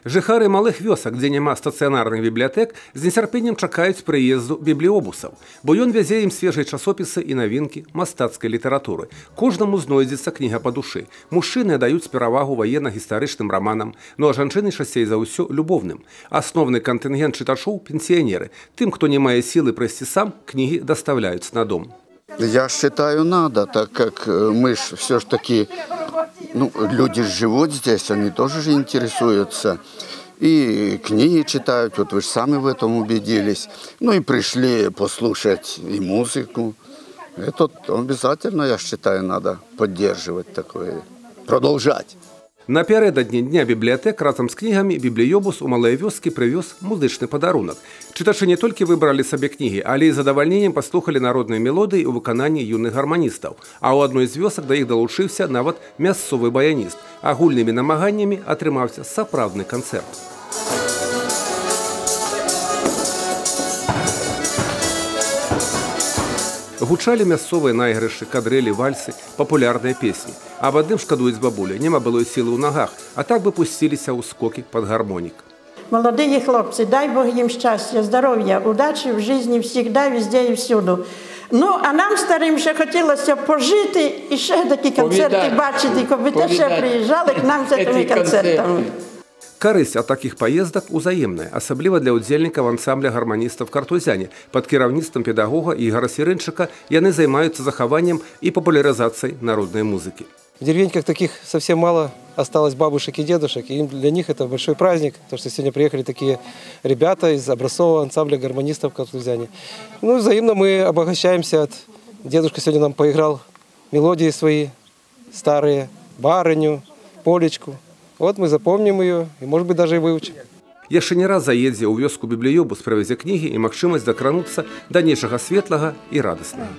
Жыхары малых вёсак, дзе няма стацыянарных бібліятэк, з нецярпеннем чакаюць прыезду бібліёбусаў, бо ён вязе ім свежыя часопісы і навінкі мастацкай літаратуры. Кожнаму знойдзецца кніга па душы. Мужчыны даюць перавагу ваенна-гістарычным раманам, ну а жанчыны часцей за ўсё любовным. Асноўны кантынгент чытачоў – пенсіянеры. Тым, хто не мае сілы прайсці сам, кнігі даставляюць на дом. Я считаю, надо, так как мы ж все ж таки, люди живут здесь, они тоже же интересуются. И книги читают, вот вы же сами в этом убедились. Ну и пришли послушать и музыку. Это обязательно, я считаю, надо поддерживать такое, продолжать. Напярэдадні дня бібліятэк разам з кнігамі бібліёбус у малыя вёскі прывёз музычны падарунак. Чытачы не толькі выбралі сабе кнігі, але і задавальненнем паслухалі народныя мелодыі ў выкананні юных гарманістаў. А ў адной з вёсак да іх далучыўся нават мясцовы баяніст. Агульнымі намаганнямі атрымаўся сапраўдны канцэрт. Гучалі мясцовыя найгрышы, кадрэлі, вальсы, папулярныя песні. Аб адным шкадуюць бабуля, няма былой сілы ў нагах, а так бы пусціліся ў скокі пад гармонік. Молодые хлопцы, дай Бог им счастья, здоровья, удачи в жизни всегда, везде и всюду. Ну, а нам старим ще хотілося пожити і ще такі концерти бачити, коли те ще приїжджали к нам з такими концертами. Карысць ад такіх паездак узаемная, асабліва для ўдзельнікаў ансамбля гарманістаў «Картузяне». Пад кіраўніцтвам педагога Ігора Сірынчыка яны займаюцца захаваннем і папулярызацыяй народнай музыкі. В деревеньках таких совсем мало осталось бабушек и дедушек, и для них это большой праздник, то что сегодня приехали такие ребята из образцового ансамбля гармонистов «Картузяне». Ну, взаимно мы обогащаемся. Дедушка сегодня нам поиграл мелодии свои, старые, барыню, полечку. Вот мы запомним ее и, может быть, даже и выучим. Яшчэ не раз заедзе ў вёску бібліёбус, правязе кнігі і магчымасць дакрануцца да нечага светлага і радаснага.